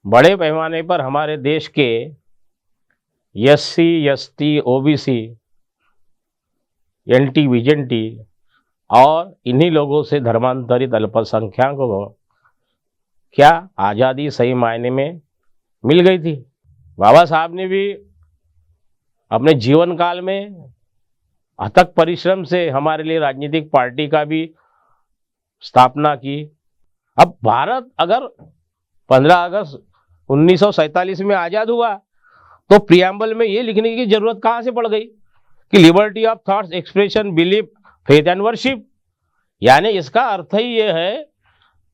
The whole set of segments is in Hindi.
बड़े पैमाने पर हमारे देश के एससी, एसटी, ओबीसी, एनटी, विजेंटी और इन्हीं लोगों से धर्मांतरित अल्पसंख्याकों को क्या आज़ादी सही मायने में मिल गई थी? बाबा साहब ने भी अपने जीवन काल में अथक परिश्रम से हमारे लिए राजनीतिक पार्टी का भी स्थापना की। अब भारत अगर 15 अगस्त 1947 में आज़ाद हुआ तो प्रियम्बल में ये लिखने की जरूरत कहाँ से पड़ गई कि liberty of thoughts, expression, belief, faith and worship. यानी इसका अर्थ ही ये है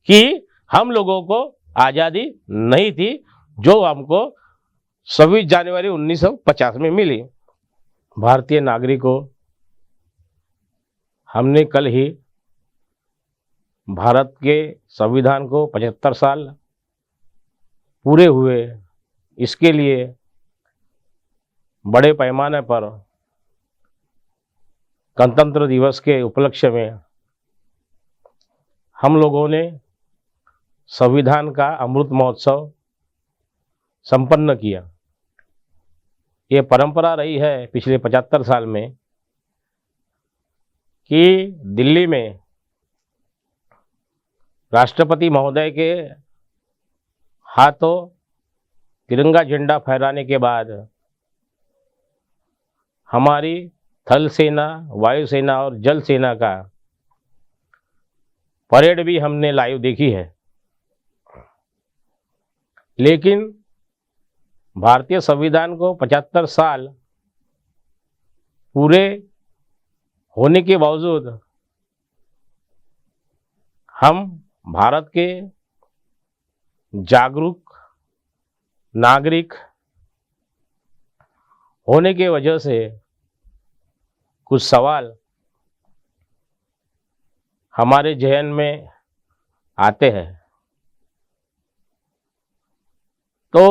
कि हम लोगों को आज़ादी नहीं थी जो हमको 26 जनवरी 1950 में मिली। भारतीय नागरिकों, हमने कल ही भारत के संविधान को 75 साल पूरे हुए। इसके लिए बड़े पैमाने पर गणतंत्र दिवस के उपलक्ष्य में हम लोगों ने संविधान का अमृत महोत्सव संपन्न किया। ये परंपरा रही है पिछले 75 साल में कि दिल्ली में राष्ट्रपति महोदय के हाथों तिरंगा झंडा फहराने के बाद हमारी थल सेना, वायुसेना और जल सेना का परेड भी हमने लाइव देखी है। लेकिन भारतीय संविधान को 75 साल पूरे होने के बावजूद हम भारत के जागरूक नागरिक होने के वजह से कुछ सवाल हमारे जहन में आते हैं। तो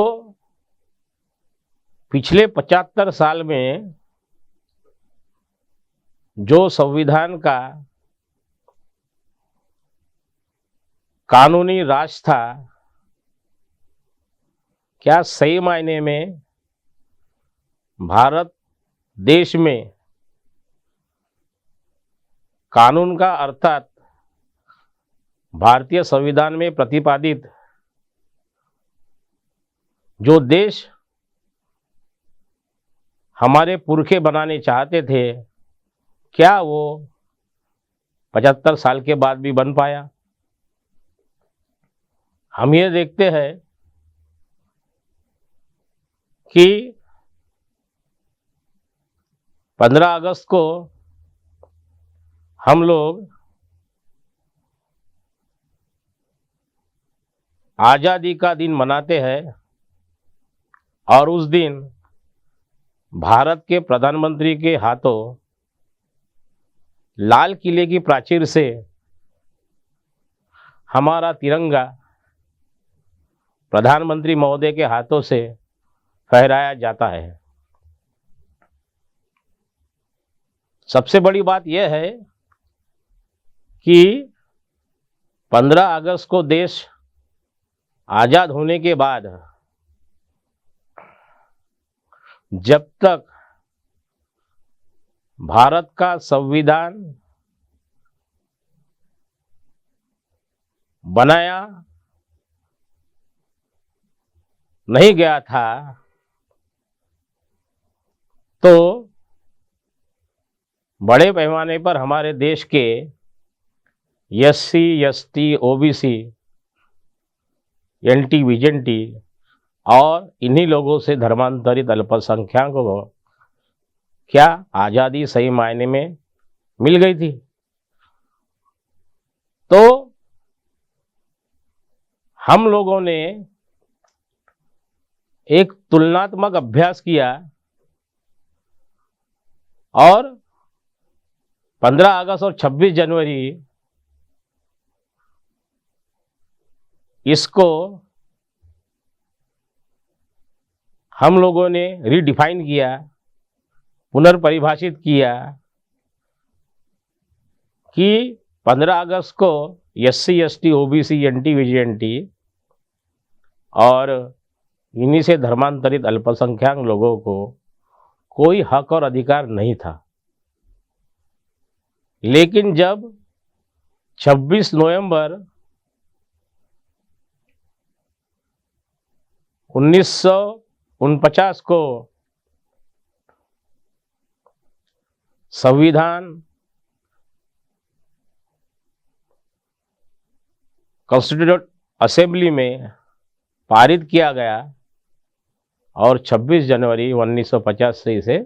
पिछले 75 साल में जो संविधान का कानूनी राज था, क्या सही मायने में भारत देश में कानून का अर्थात भारतीय संविधान में प्रतिपादित जो देश हमारे पुरखे बनाने चाहते थे, क्या वो 75 साल के बाद भी बन पाया? हम ये देखते हैं कि 15 अगस्त को हम लोग आज़ादी का दिन मनाते हैं और उस दिन भारत के प्रधानमंत्री के हाथों लाल किले की प्राचीर से हमारा तिरंगा प्रधानमंत्री महोदय के हाथों से फहराया जाता है। सबसे बड़ी बात यह है कि 15 अगस्त को देश आज़ाद होने के बाद जब तक भारत का संविधान बनाया नहीं गया था, तो बड़े पैमाने पर हमारे देश के एससी, एसटी, ओबीसी, एनटी, विजेंटी और इन्हीं लोगों से धर्मांतरित अल्पसंख्याकों को क्या आज़ादी सही मायने में मिल गई थी? तो हम लोगों ने एक तुलनात्मक अभ्यास किया और 15 अगस्त और 26 जनवरी इसको हम लोगों ने रीडिफाइन किया, पुनर्परिभाषित किया कि 15 अगस्त को एससी, एसटी, ओबीसी, एनटी, विजेंटी और इन्हीं से धर्मांतरित अल्पसंख्यक लोगों को कोई हक और अधिकार नहीं था। लेकिन जब 26 नवंबर 1949 को संविधान कॉन्स्टिट्यूट असेंबली में पारित किया गया और 26 जनवरी 1950 से इसे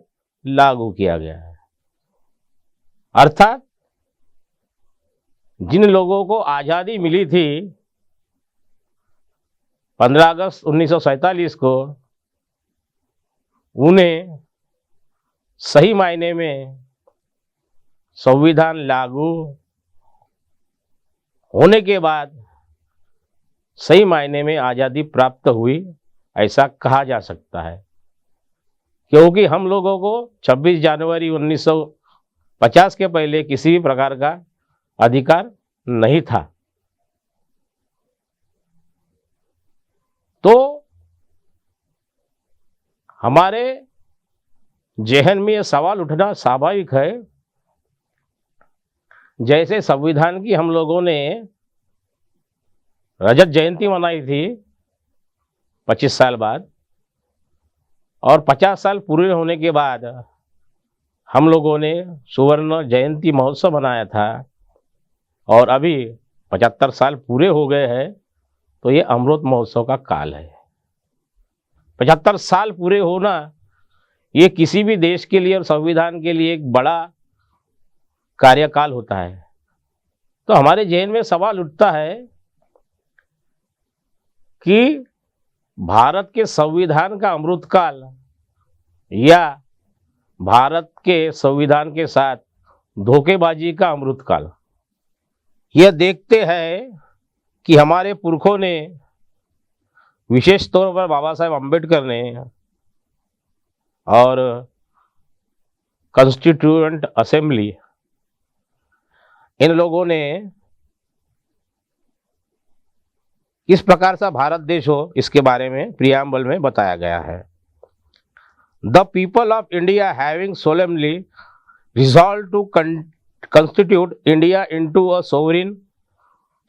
लागू किया गया है। अर्थात जिन लोगों को आज़ादी मिली थी 15 अगस्त 1947 को, उन्हें सही मायने में संविधान लागू होने के बाद सही मायने में आज़ादी प्राप्त हुई, ऐसा कहा जा सकता है। क्योंकि हम लोगों को 26 जनवरी 1950 के पहले किसी भी प्रकार का अधिकार नहीं था। तो हमारे जहन में यह सवाल उठना स्वाभाविक है, जैसे संविधान की हम लोगों ने रजत जयंती मनाई थी 25 साल बाद, और 50 साल पूरे होने के बाद हम लोगों ने सुवर्ण जयंती महोत्सव मनाया था, और अभी 75 साल पूरे हो गए हैं, तो ये अमृत महोत्सव का काल है। 75 साल पूरे होना ये किसी भी देश के लिए और संविधान के लिए एक बड़ा कार्यकाल होता है। तो हमारे जहन में सवाल उठता है कि भारत के संविधान का अमृतकाल या भारत के संविधान के साथ धोखेबाजी का अमृतकाल। यह देखते हैं कि हमारे पुरखों ने, विशेष तौर पर बाबा साहेब अम्बेडकर ने और कॉन्स्टिट्यूएंट असेंबली, इन लोगों ने किस प्रकार से भारत देश हो इसके बारे में प्रियम्बल में बताया गया है। The people of India having solemnly resolve to constitute India into a sovereign,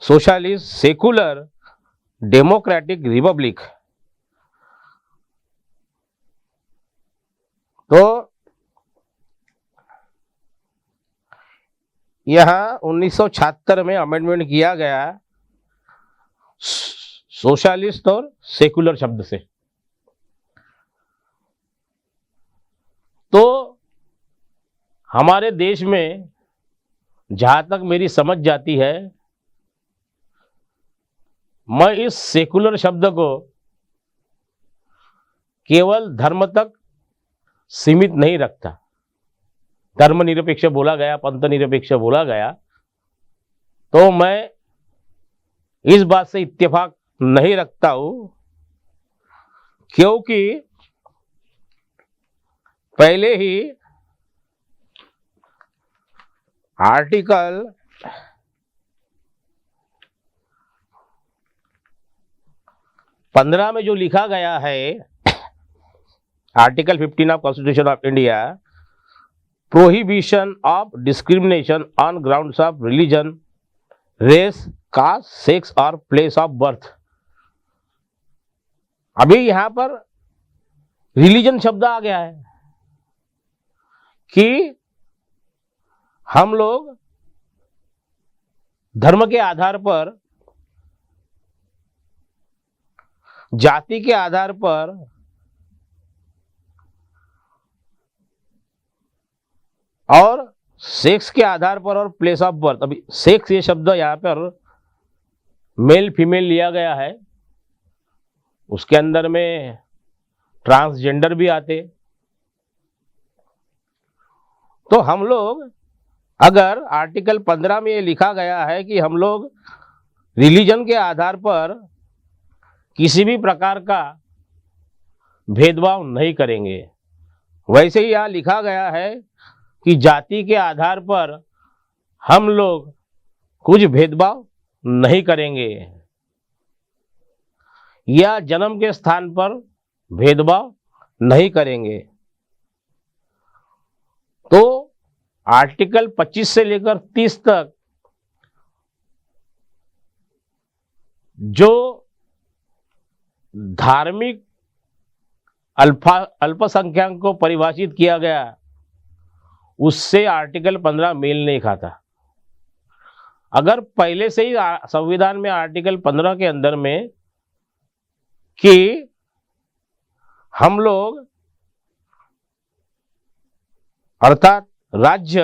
socialist, secular, democratic republic। तो यहां 1976 में अमेंडमेंट किया गया सोशलिस्ट और सेकुलर शब्द से। तो हमारे देश में जहां तक मेरी समझ जाती है, मैं इस सेकुलर शब्द को केवल धर्म तक सीमित नहीं रखता। धर्मनिरपेक्ष बोला गया, पंथ निरपेक्ष बोला गया, तो मैं इस बात से इत्तेफाक नहीं रखता हूं, क्योंकि पहले ही आर्टिकल 15 में जो लिखा गया है, article 15 of constitution of India, prohibition of discrimination on grounds of religion, race, caste, sex और प्लेस ऑफ बर्थ। अभी यहां पर रिलीजन शब्द आ गया है कि हम लोग धर्म के आधार पर, जाति के आधार पर और सेक्स के आधार पर और प्लेस ऑफ बर्थ। अभी सेक्स ये शब्द यहां पर मेल फीमेल लिया गया है, उसके अंदर में ट्रांसजेंडर भी आते। तो हम लोग, अगर आर्टिकल 15 में ये लिखा गया है कि हम लोग रिलीजन के आधार पर किसी भी प्रकार का भेदभाव नहीं करेंगे, वैसे ही यहाँ लिखा गया है कि जाति के आधार पर हम लोग कुछ भेदभाव नहीं करेंगे। या जन्म के स्थान पर भेदभाव नहीं करेंगे। तो आर्टिकल 25 से लेकर 30 तक जो धार्मिक अल्पसंख्यक को परिभाषित किया गया, उससे आर्टिकल 15 मेल नहीं खाता। अगर पहले से ही संविधान में आर्टिकल 15 के अंदर में कि हम लोग अर्थात राज्य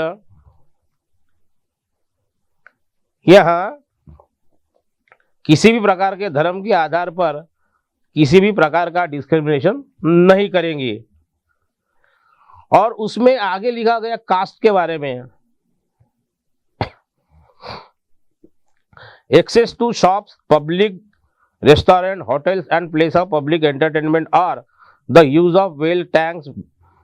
यहां किसी भी प्रकार के धर्म के आधार पर किसी भी प्रकार का डिस्क्रिमिनेशन नहीं करेंगी, और उसमें आगे लिखा गया कास्ट के बारे में, access to shops, public restaurant, hotels and place of public entertainment और the use of well, tanks,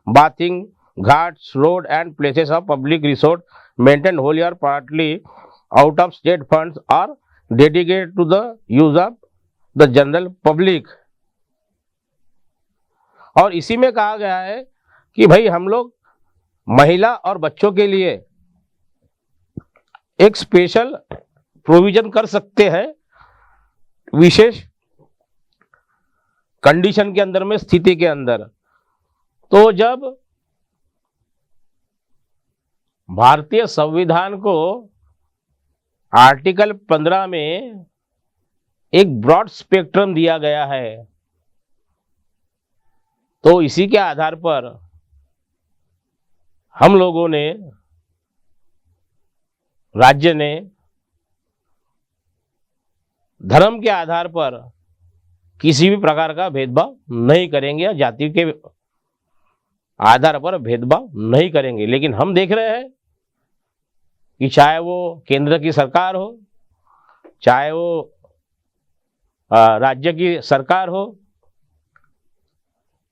bathing ghats, road and places of public resort maintain wholly और partly out of state funds और dedicated to the use of the general public. और इसी में कहा गया है कि भाई हम लोग महिला और बच्चों के लिए एक स्पेशल प्रोविजन कर सकते हैं विशेष कंडीशन के अंदर में, स्थिति के अंदर। तो जब भारतीय संविधान को आर्टिकल 15 में एक ब्रॉड स्पेक्ट्रम दिया गया है, तो इसी के आधार पर हम लोगों ने, राज्य ने धर्म के आधार पर किसी भी प्रकार का भेदभाव नहीं करेंगे या जाति के आधार पर भेदभाव नहीं करेंगे। लेकिन हम देख रहे हैं कि चाहे वो केंद्र की सरकार हो, चाहे वो राज्य की सरकार हो,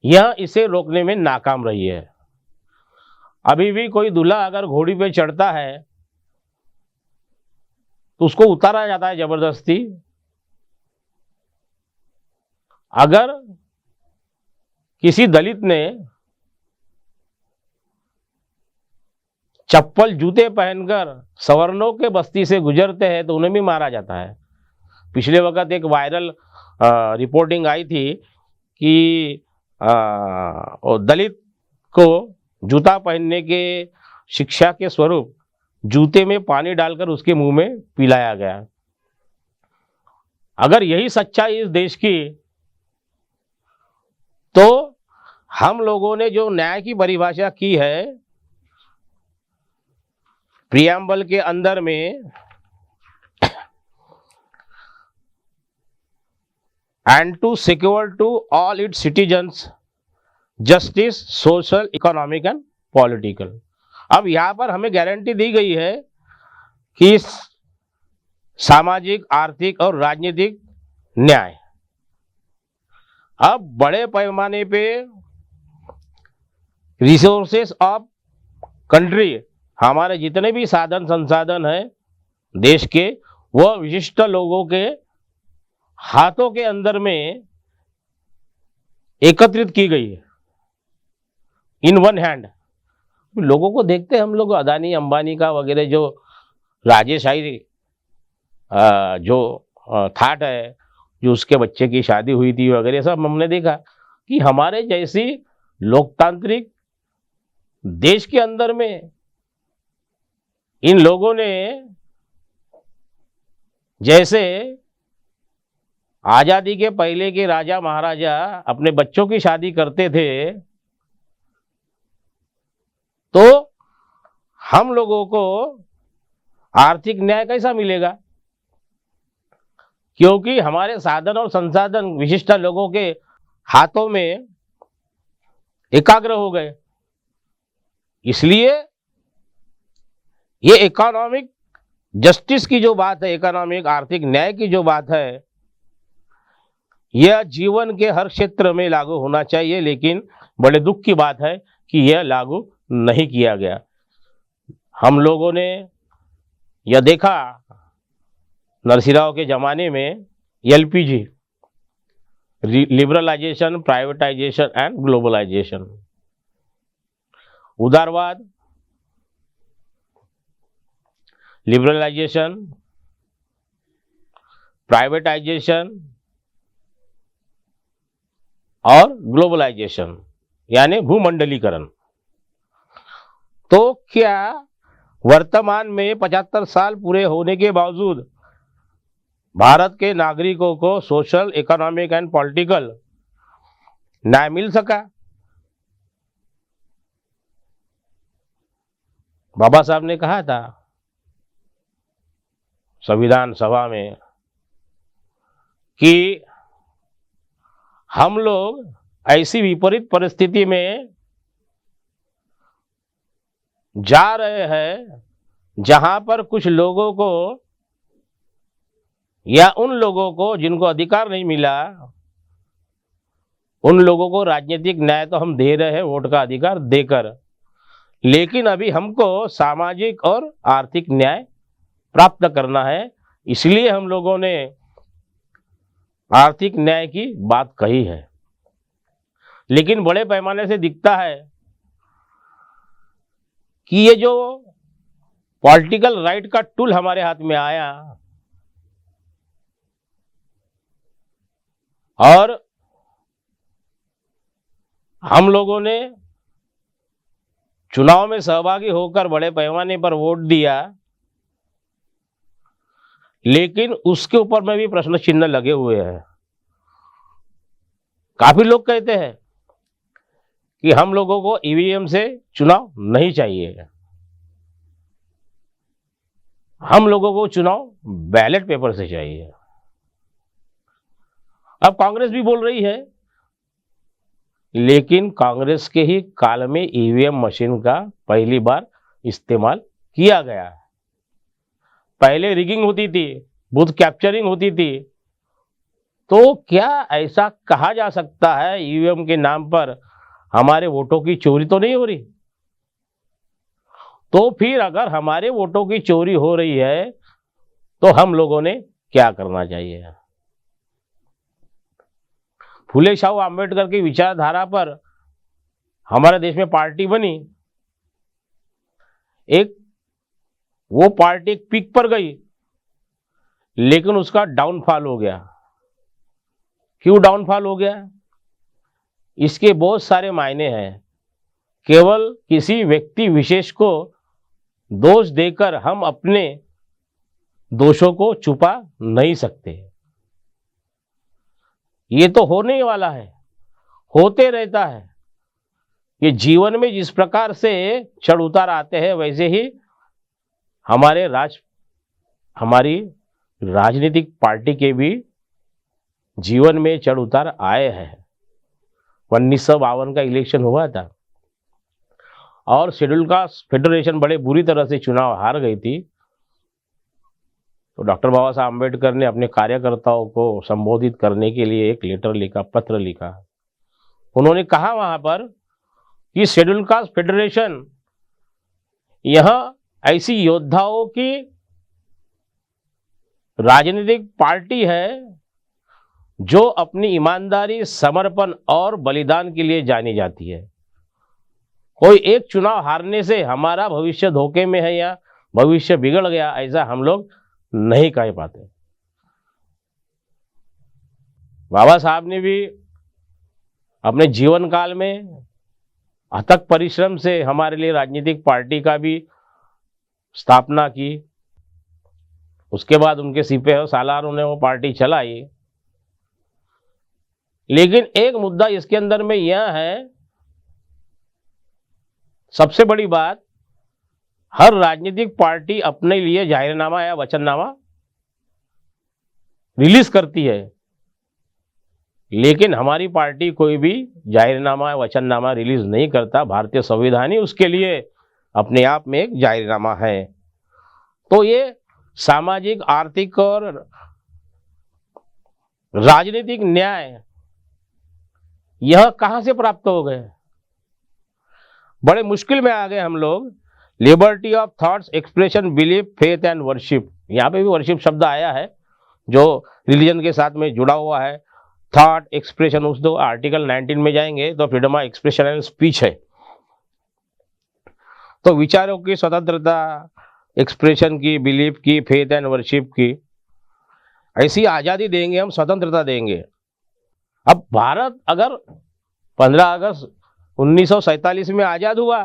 यह इसे रोकने में नाकाम रही है। अभी भी कोई दूल्हा अगर घोड़ी पे चढ़ता है तो उसको उतारा जाता है जबरदस्ती। अगर किसी दलित ने चप्पल जूते पहनकर सवर्णों के बस्ती से गुजरते हैं तो उन्हें भी मारा जाता है। पिछले वक्त एक वायरल रिपोर्टिंग आई थी कि दलित को जूता पहनने के शिक्षा के स्वरूप जूते में पानी डालकर उसके मुंह में पिलाया गया। अगर यही सच्चाई इस देश की, तो हम लोगों ने जो न्याय की परिभाषा की है प्रियम्बल के अंदर में, and to secure to all its citizens justice, social, economic and political. अब यहां पर हमें गारंटी दी गई है कि सामाजिक, आर्थिक और राजनीतिक न्याय। अब बड़े पैमाने पे रिसोर्सेस ऑफ कंट्री, हमारे जितने भी साधन संसाधन हैं देश के, वह विशिष्ट लोगों के हाथों के अंदर में एकत्रित की गई है इन वन हैंड। लोगों को देखते हैं हम लोग, अदानी अंबानी का वगैरह जो राजेशाही जो थाट है, जो उसके बच्चे की शादी हुई थी वगैरह, सब हमने देखा कि हमारे जैसी लोकतांत्रिक देश के अंदर में इन लोगों ने जैसे आजादी के पहले के राजा महाराजा अपने बच्चों की शादी करते थे, तो हम लोगों को आर्थिक न्याय कैसा मिलेगा? क्योंकि हमारे साधन और संसाधन विशिष्ट लोगों के हाथों में एकाग्र हो गए। इसलिए ये इकोनॉमिक जस्टिस की जो बात है, इकोनॉमिक आर्थिक न्याय की जो बात है, यह जीवन के हर क्षेत्र में लागू होना चाहिए। लेकिन बड़े दुख की बात है कि यह लागू नहीं किया गया। हम लोगों ने यह देखा नरसिंह राव के जमाने में LPG, liberalisation, privatisation and globalisation. उदारवाद, लिबरलाइजेशन, प्राइवेटाइजेशन और ग्लोबलाइजेशन यानी भूमंडलीकरण। तो क्या वर्तमान में 75 साल पूरे होने के बावजूद भारत के नागरिकों को सोशल, इकोनॉमिक एंड पॉलिटिकल न्याय मिल सका? बाबा साहब ने कहा था संविधान सभा में कि हम लोग ऐसी विपरीत परिस्थिति में जा रहे हैं जहां पर कुछ लोगों को या उन लोगों को जिनको अधिकार नहीं मिला, उन लोगों को राजनीतिक न्याय तो हम दे रहे हैं वोट का अधिकार देकर, लेकिन अभी हमको सामाजिक और आर्थिक न्याय प्राप्त करना है। इसलिए हम लोगों ने आर्थिक न्याय की बात कही है। लेकिन बड़े पैमाने से दिखता है कि ये जो पॉलिटिकल राइट का टूल हमारे हाथ में आया और हम लोगों ने चुनाव में सहभागी होकर बड़े पैमाने पर वोट दिया, लेकिन उसके ऊपर में भी प्रश्न चिन्ह लगे हुए हैं। काफी लोग कहते हैं कि हम लोगों को ईवीएम से चुनाव नहीं चाहिए, हम लोगों को चुनाव बैलेट पेपर से चाहिए। अब कांग्रेस भी बोल रही है, लेकिन कांग्रेस के ही काल में ईवीएम मशीन का पहली बार इस्तेमाल किया गया है। पहले रिगिंग होती थी, बूथ कैप्चरिंग होती थी। तो क्या ऐसा कहा जा सकता है ईवीएम के नाम पर हमारे वोटों की चोरी तो नहीं हो रही? तो फिर अगर हमारे वोटों की चोरी हो रही है तो हम लोगों ने क्या करना चाहिए? फूले शाहू आंबेडकर की विचारधारा पर हमारे देश में पार्टी बनी। एक वो पार्टी एक पीक पर गई, लेकिन उसका डाउनफॉल हो गया। क्यों डाउनफॉल हो गया? इसके बहुत सारे मायने हैं। केवल किसी व्यक्ति विशेष को दोष देकर हम अपने दोषों को छुपा नहीं सकते। ये तो होने वाला है, होते रहता है। ये जीवन में जिस प्रकार से चढ़ उतार आते हैं, वैसे ही हमारी राजनीतिक पार्टी के भी जीवन में चढ़ उतार आए हैं। 1952 का इलेक्शन हुआ था और शेड्यूल कास्ट फेडरेशन बड़े बुरी तरह से चुनाव हार गई थी। तो डॉक्टर बाबा साहब अम्बेडकर ने अपने कार्यकर्ताओं को संबोधित करने के लिए एक लेटर लिखा, पत्र लिखा। उन्होंने कहा वहां पर कि शेड्यूल कास्ट फेडरेशन यह ऐसी योद्धाओं की राजनीतिक पार्टी है जो अपनी ईमानदारी, समर्पण और बलिदान के लिए जानी जाती है। कोई एक चुनाव हारने से हमारा भविष्य धोखे में है या भविष्य बिगड़ गया, ऐसा हम लोग नहीं कह पाते। बाबा साहब ने भी अपने जीवन काल में अथक परिश्रम से हमारे लिए राजनीतिक पार्टी का भी स्थापना की। उसके बाद उनके सिपह सालारों ने वो पार्टी चलाई। लेकिन एक मुद्दा इसके अंदर में यह है, सबसे बड़ी बात, हर राजनीतिक पार्टी अपने लिए जाहिरनामा या वचननामा रिलीज करती है, लेकिन हमारी पार्टी कोई भी जाहिरनामा या वचननामा रिलीज नहीं करता। भारतीय संविधान ही उसके लिए अपने आप में एक जाहिरनामा है। तो ये सामाजिक, आर्थिक और राजनीतिक न्याय यह कहां से प्राप्त हो गए? बड़े मुश्किल में आ गए हम लोग। Liberty of thoughts, expression, belief, faith and worship. यहाँ पे भी वर्शिप शब्द आया है जो रिलीजन के साथ में जुड़ा हुआ है। थॉट एक्सप्रेशन, उस दो आर्टिकल 19 में जाएंगे तो freedom of expression and speech है। तो विचारों की स्वतंत्रता, एक्सप्रेशन की, बिलीफ की, फेथ एंड वर्शिप की, ऐसी आजादी देंगे हम, स्वतंत्रता देंगे। अब भारत अगर 15 अगस्त 1947 में आजाद हुआ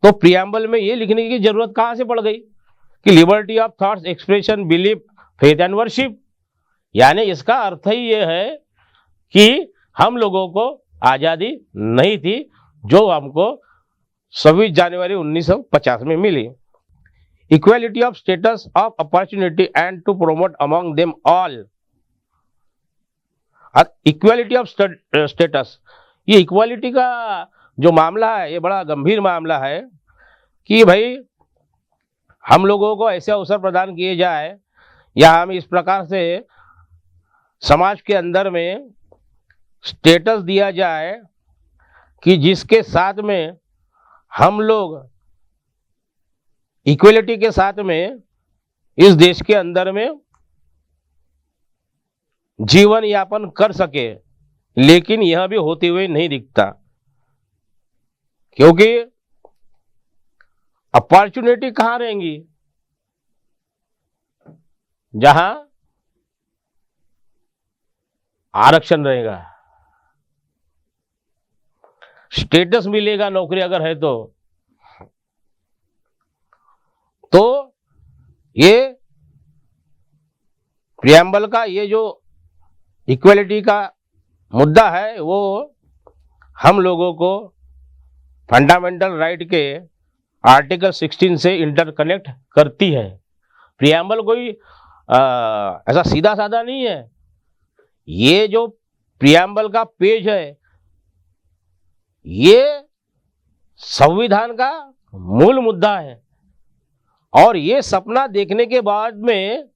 तो प्रियम्बल में ये लिखने की जरूरत कहां से पड़ गई कि liberty of thoughts, expression, belief, faith and worship. यानी इसका अर्थ ही ये है कि हम लोगों को आजादी नहीं थी जो हमको 26 जनवरी 1950 में मिली। Equality of status of opportunity and to promote among them all. Equality of status, ये इक्वालिटी का जो मामला है ये बड़ा गंभीर मामला है कि भाई हम लोगों को ऐसे अवसर प्रदान किए जाए या हम इस प्रकार से समाज के अंदर में स्टेटस दिया जाए कि जिसके साथ में हम लोग इक्वलिटी के साथ में इस देश के अंदर में जीवन यापन कर सके। लेकिन यह भी होते हुए नहीं दिखता, क्योंकि अपॉर्चुनिटी कहां रहेंगी जहां आरक्षण रहेगा, स्टेटस मिलेगा नौकरी अगर है तो ये प्रियम्बल का ये जो इक्वलिटी का मुद्दा है वो हम लोगों को फंडामेंटल राइट के आर्टिकल 16 से इंटरकनेक्ट करती है। प्रियम्बल कोई ऐसा सीधा साधा नहीं है। ये जो प्रियम्बल का पेज है ये संविधान का मूल मुद्दा है, और ये सपना देखने के बाद में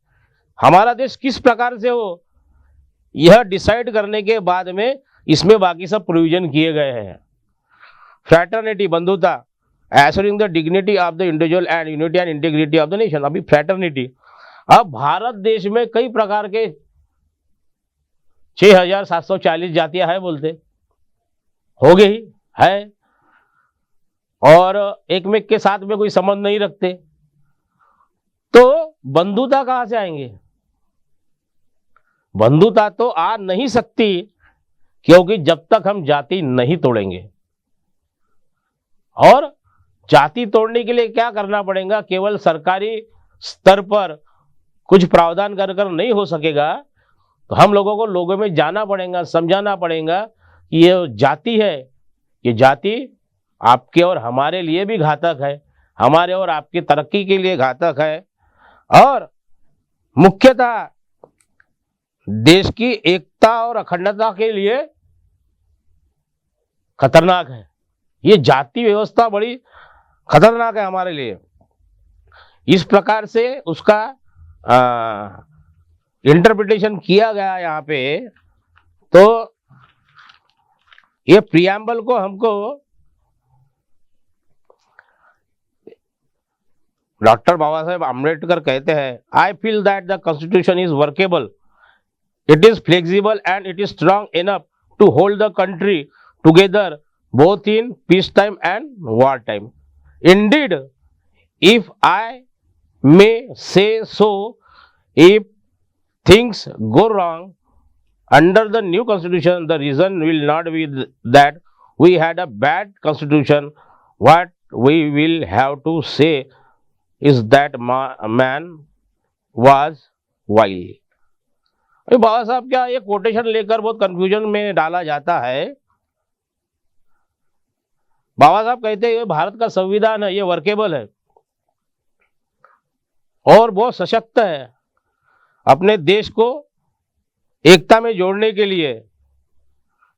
हमारा देश किस प्रकार से हो यह डिसाइड करने के बाद में इसमें बाकी सब प्रोविजन किए गए हैं। फ्रैटर्निटी, बंधुता, assuring the dignity of the individual and unity and integrity of the nation. अभी फ्रैटर्निटी, अब भारत देश में कई प्रकार के 6740 जातियां है बोलते, हो गई है, और एक में के साथ में कोई संबंध नहीं रखते, तो बंधुता कहां से आएंगे? बंधुता तो आ नहीं सकती, क्योंकि जब तक हम जाति नहीं तोड़ेंगे। और जाति तोड़ने के लिए क्या करना पड़ेगा? केवल सरकारी स्तर पर कुछ प्रावधान कर कर नहीं हो सकेगा, तो हम लोगों को लोगों में जाना पड़ेगा, समझाना पड़ेगा कि ये जाति है, ये जाति आपके और हमारे लिए भी घातक है, हमारे और आपकी तरक्की के लिए घातक है, और मुख्यतः देश की एकता और अखंडता के लिए खतरनाक है। ये जाति व्यवस्था बड़ी खतरनाक है हमारे लिए। इस प्रकार से उसका इंटरप्रिटेशन किया गया यहाँ पे। तो ये प्रियम्बल को हमको डॉक्टर बाबा साहेब आम्बेडकर कहते हैं, I feel that the constitution is workable, it is flexible and it is strong enough to hold the country together both in peacetime and wartime. Indeed, if I may say so, if things go wrong under the new constitution, the reason will not be that we had a bad constitution. What we will have to say is that man was vile. बाबा साहब क्या ये कोटेशन लेकर बहुत कंफ्यूजन में डाला जाता है। बाबा साहब कहते हैं ये भारत का संविधान है, ये वर्केबल है और बहुत सशक्त है, अपने देश को एकता में जोड़ने के लिए,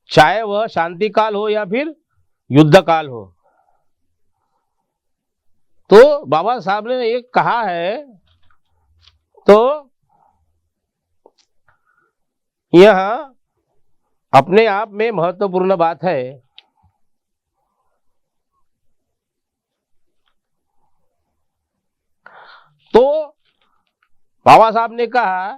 चाहे वह शांति काल हो या फिर युद्ध काल हो। तो बाबा साहब ने ये कहा है, तो यह अपने आप में महत्वपूर्ण बात है। तो बाबा साहब ने कहा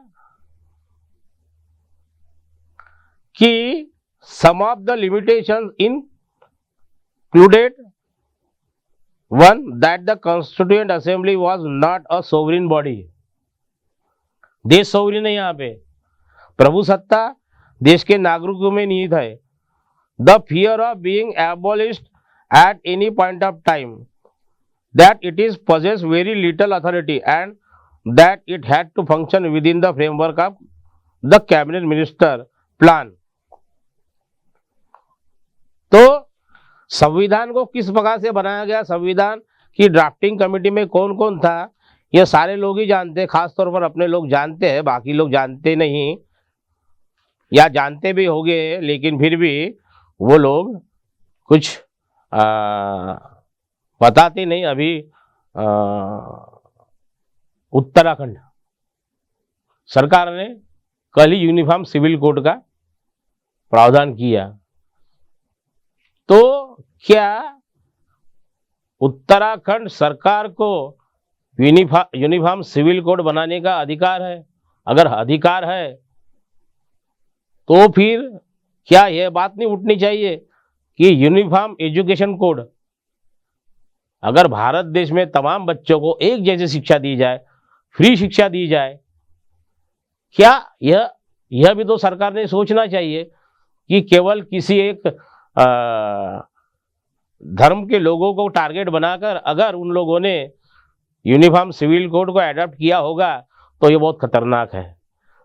कि some of the limitations included one, that the Constituent Assembly was not a sovereign body. देश सोवरिन है, यहाँ पे प्रभु सत्ता देश के नागरिकों में निहित है. The fear of being abolished at any point of time, that it is possessed very little authority and that it had to function within the framework of the cabinet minister plan. तो संविधान को किस प्रकार से बनाया गया, संविधान की ड्राफ्टिंग कमेटी में कौन कौन था, ये सारे लोग ही जानते हैं. खासतौर पर अपने लोग जानते हैं, बाकी लोग जानते नहीं, या जानते भी होंगे लेकिन फिर भी वो लोग कुछ बताते नहीं. अभी उत्तराखंड सरकार ने कल ही यूनिफॉर्म सिविल कोड का प्रावधान किया. तो क्या उत्तराखंड सरकार को यूनिफॉर्म सिविल कोड बनाने का अधिकार है? अगर अधिकार है तो फिर क्या यह बात नहीं उठनी चाहिए कि यूनिफॉर्म एजुकेशन कोड, अगर भारत देश में तमाम बच्चों को एक जैसी शिक्षा दी जाए, फ्री शिक्षा दी जाए, क्या यह भी तो सरकार ने सोचना चाहिए कि केवल किसी एक धर्म के लोगों को टारगेट बनाकर अगर उन लोगों ने यूनिफॉर्म सिविल कोड को अडॉप्ट किया होगा तो ये बहुत खतरनाक है,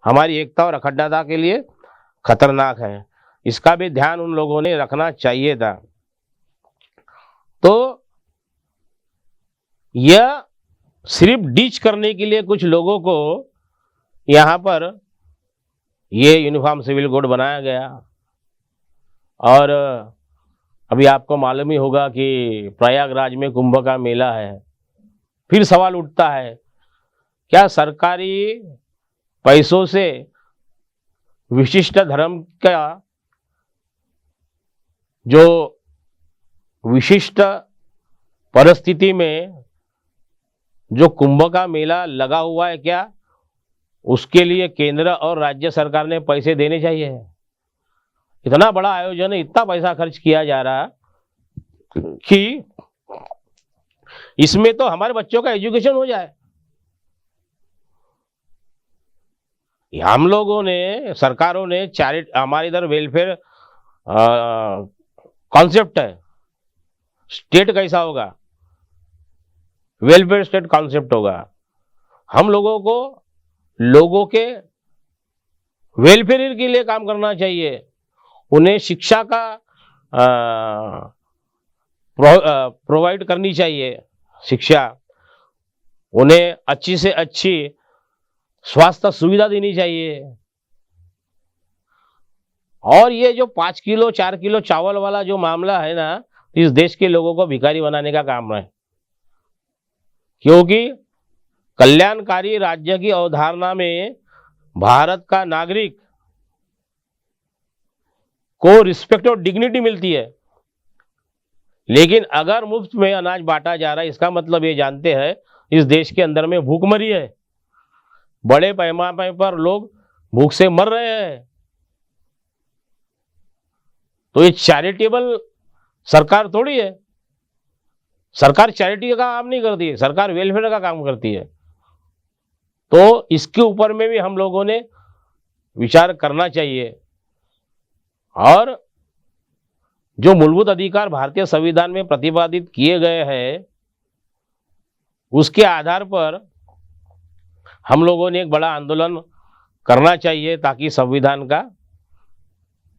हमारी एकता और अखंडता के लिए खतरनाक है. इसका भी ध्यान उन लोगों ने रखना चाहिए था. तो यह सिर्फ डीच करने के लिए कुछ लोगों को यहाँ पर ये यूनिफॉर्म सिविल कोड बनाया गया. और अभी आपको मालूम ही होगा कि प्रयागराज में कुंभ का मेला है. फिर सवाल उठता है, क्या सरकारी पैसों से विशिष्ट धर्म का जो विशिष्ट परिस्थिति में जो कुंभ का मेला लगा हुआ है, क्या उसके लिए केंद्र और राज्य सरकार ने पैसे देने चाहिए? इतना बड़ा आयोजन है, इतना पैसा खर्च किया जा रहा कि इसमें तो हमारे बच्चों का एजुकेशन हो जाए. हम लोगों ने, सरकारों ने हमारे इधर वेलफेयर कॉन्सेप्ट है, स्टेट कैसा होगा, वेलफेयर स्टेट कॉन्सेप्ट होगा. हम लोगों को लोगों के वेलफेयर के लिए काम करना चाहिए. उन्हें शिक्षा का प्रोवाइड करनी चाहिए शिक्षा, उन्हें अच्छी से अच्छी स्वास्थ्य सुविधा देनी चाहिए. और ये जो 5 किलो 4 किलो चावल वाला जो मामला है ना, इस देश के लोगों को भिखारी बनाने का काम है. क्योंकि कल्याणकारी राज्य की अवधारणा में भारत का नागरिक को रिस्पेक्ट और डिग्निटी मिलती है. लेकिन अगर मुफ्त में अनाज बांटा जा रहा है, इसका मतलब ये जानते हैं इस देश के अंदर में भूखमरी है, बड़े पैमाने पर लोग भूख से मर रहे हैं. तो ये चैरिटेबल सरकार थोड़ी है. सरकार चैरिटी का काम नहीं करती है, सरकार वेलफेयर का काम करती है. तो इसके ऊपर में भी हम लोगों ने विचार करना चाहिए. और जो मूलभूत अधिकार भारतीय संविधान में प्रतिपादित किए गए हैं, उसके आधार पर हम लोगों ने एक बड़ा आंदोलन करना चाहिए ताकि संविधान का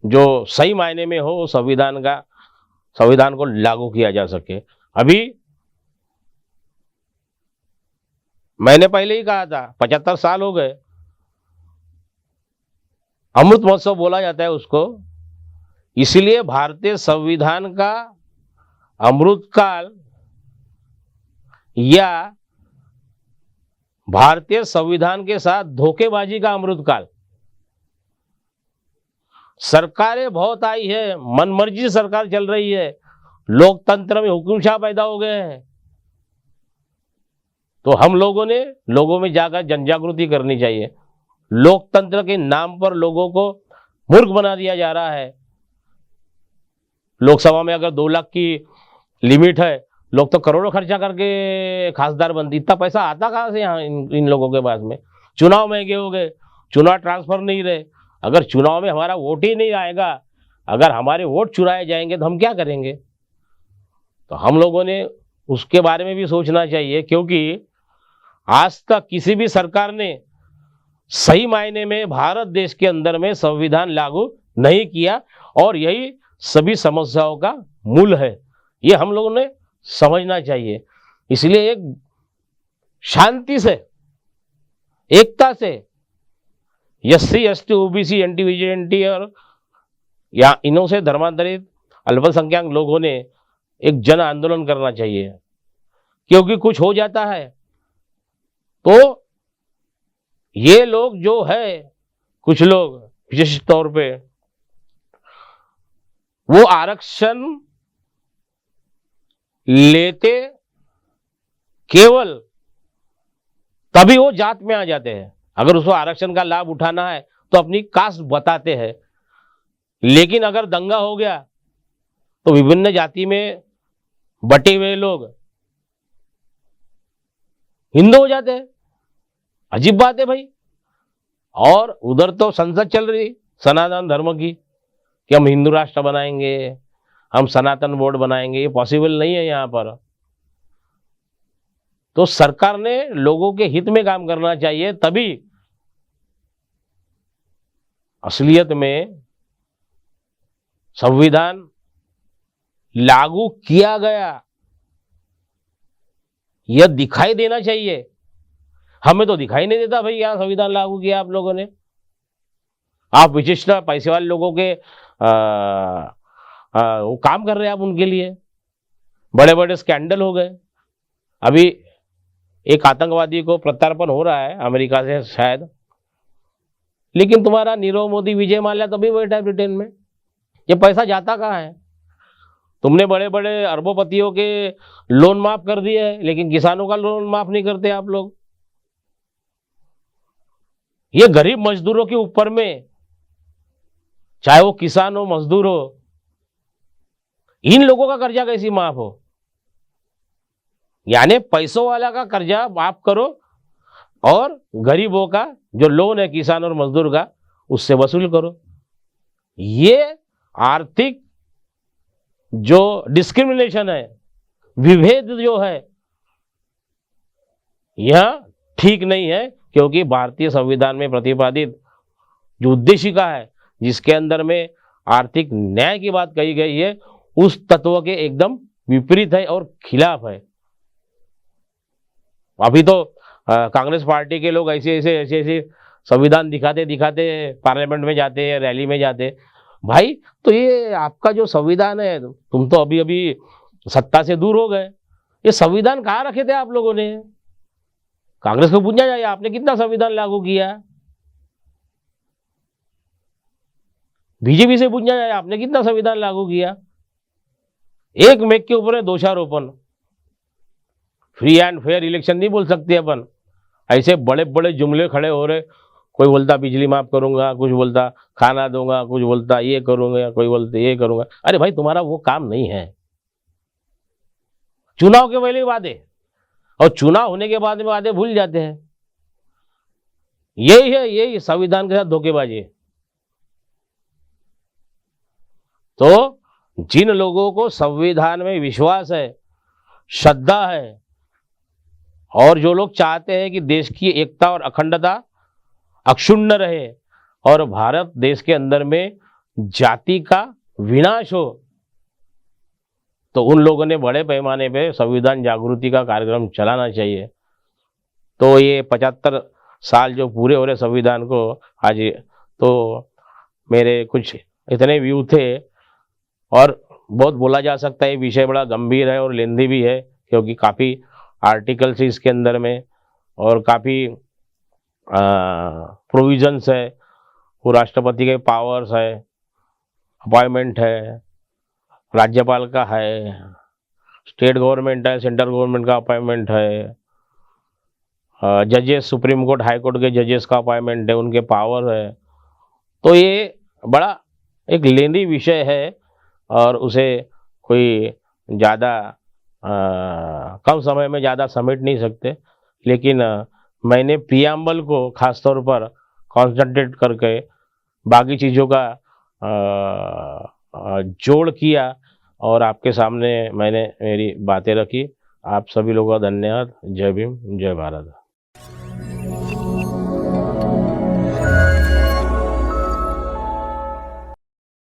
जो सही मायने में हो, संविधान को लागू किया जा सके. अभी मैंने पहले ही कहा था 75 साल हो गए, अमृत महोत्सव बोला जाता है उसको. इसलिए भारतीय संविधान का अमृतकाल या भारतीय संविधान के साथ धोखेबाजी का अमृतकाल. सरकारें बहुत आई है, मनमर्जी से सरकार चल रही है, लोकतंत्र में हुकुमशाह पैदा हो गए हैं. तो हम लोगों ने लोगों में जाकर जनजागृति करनी चाहिए. लोकतंत्र के नाम पर लोगों को मूर्ख बना दिया जा रहा है। लोकसभा में अगर 2 लाख की लिमिट है, लोग तो करोड़ों खर्चा करके खासदार बनती। इतना पैसा आता कहाँ से यहाँ इन लोगों के पास में? चुनाव महंगे हो गए, चुनाव ट्रांसफर नहीं रहे। अगर चुनाव में हमारा वोट ही नहीं आएगा, अगर हमारे वोट चुराए जाएंगे तो हम क्या करेंगे? तो हम लोगों ने उसके बारे में भी सोचना चाहिए, क्योंकि आज तक किसी भी सरकार ने सही मायने में भारत देश के अंदर में संविधान लागू नहीं किया, और यही सभी समस्याओं का मूल है। ये हम लोगों ने समझना चाहिए। इसलिए एक शांति से, एकता से SC ST OBC anti vigilante और या इनों से धर्मांतरित अल्पसंख्यक लोगों ने एक जन आंदोलन करना चाहिए, क्योंकि कुछ हो जाता है तो ये लोग जो है, कुछ लोग विशेष तौर पे, वो आरक्षण लेते केवल तभी वो जात में आ जाते हैं। अगर उसको आरक्षण का लाभ उठाना है तो अपनी कास्ट बताते हैं, लेकिन अगर दंगा हो गया तो विभिन्न जाति में बटे हुए लोग हिंदू हो जाते हैं। अजीब बात है भाई। और उधर तो संसद चल रही सनातन धर्म की कि हम हिंदू राष्ट्र बनाएंगे, हम सनातन बोर्ड बनाएंगे। ये पॉसिबल नहीं है यहाँ पर। तो सरकार ने लोगों के हित में काम करना चाहिए, तभी असलियत में संविधान लागू किया गया यह दिखाई देना चाहिए। हमें तो दिखाई नहीं देता भाई यहाँ संविधान लागू किया आप लोगों ने। आप विशिष्ट पैसे वाले लोगों के वो काम कर रहे हैं आप उनके लिए। बड़े बड़े स्कैंडल हो गए। अभी एक आतंकवादी को प्रत्यार्पण हो रहा है अमेरिका से शायद, लेकिन तुम्हारा नीरव मोदी, विजय माल्या तभी बैठा है ब्रिटेन में। ये पैसा जाता कहाँ है? तुमने बड़े बड़े अरबोपतियों के लोन माफ कर दिए हैं, लेकिन किसानों का लोन माफ नहीं करते आप लोग। ये गरीब मजदूरों के ऊपर में, चाहे वो किसान हो मजदूर हो, इन लोगों का कर्जा कैसी माफ हो? यानी पैसों वाला का कर्जा माफ करो और गरीबों का जो लोन है किसान और मजदूर का, उससे वसूल करो। ये आर्थिक जो डिस्क्रिमिनेशन है, विभेद जो है, यह ठीक नहीं है। क्योंकि भारतीय संविधान में प्रतिपादित जो उद्देशिका है, जिसके अंदर में आर्थिक न्याय की बात कही गई है, उस तत्व के एकदम विपरीत है और खिलाफ है। अभी तो कांग्रेस पार्टी के लोग ऐसे संविधान दिखाते दिखाते पार्लियामेंट में जाते हैं, रैली में जाते। भाई तो ये आपका जो संविधान है, तुम तो अभी अभी सत्ता से दूर हो गए। ये संविधान कहाँ रखे थे आप लोगों ने? कांग्रेस को पूछना चाहिए, आपने कितना संविधान लागू किया? बीजेपी से पूछना चाहिए, आपने कितना संविधान लागू किया? एक मेक के ऊपर है दोषारोपण। फ्री एंड फेयर इलेक्शन नहीं बोल सकते अपन। ऐसे बड़े बड़े जुमले खड़े हो रहे, कोई बोलता बिजली माफ करूंगा, कुछ बोलता खाना दूंगा, कुछ बोलता ये करूंगा, कोई बोलते ये करूंगा। अरे भाई तुम्हारा वो काम नहीं है। चुनाव के पहले वादे और चुनाव होने के बाद में वादे भूल जाते हैं। यही है, यही संविधान के साथ धोखेबाजी। तो जिन लोगों को संविधान में विश्वास है, श्रद्धा है, और जो लोग चाहते हैं कि देश की एकता और अखंडता अक्षुण्ण रहे और भारत देश के अंदर में जाति का विनाश हो, तो उन लोगों ने बड़े पैमाने पे संविधान जागृति का कार्यक्रम चलाना चाहिए। तो ये 75 साल जो पूरे हो रहे संविधान को आज, तो मेरे कुछ इतने व्यू थे। और बहुत बोला जा सकता है, विषय बड़ा गंभीर है और लेंदी भी है, क्योंकि काफ़ी आर्टिकल्स इसके अंदर में और काफ़ी प्रोविजंस है। वो राष्ट्रपति के पावर्स है, अपॉइंटमेंट है, राज्यपाल का है, स्टेट गवर्नमेंट है, सेंट्रल गवर्नमेंट का अपॉइंटमेंट है, जजेस, सुप्रीम कोर्ट हाई कोर्ट के जजेस का अपॉइंटमेंट है, उनके पावर है। तो ये बड़ा एक लेंदी विषय है और उसे कोई ज़्यादा कम समय में ज़्यादा समेट नहीं सकते। लेकिन मैंने प्रिएम्बल को ख़ास तौर पर कॉन्सन्ट्रेट करके बाकी चीज़ों का जोड़ किया और आपके सामने मैंने मेरी बातें रखी। आप सभी लोगों का धन्यवाद। जय भीम, जय भारत।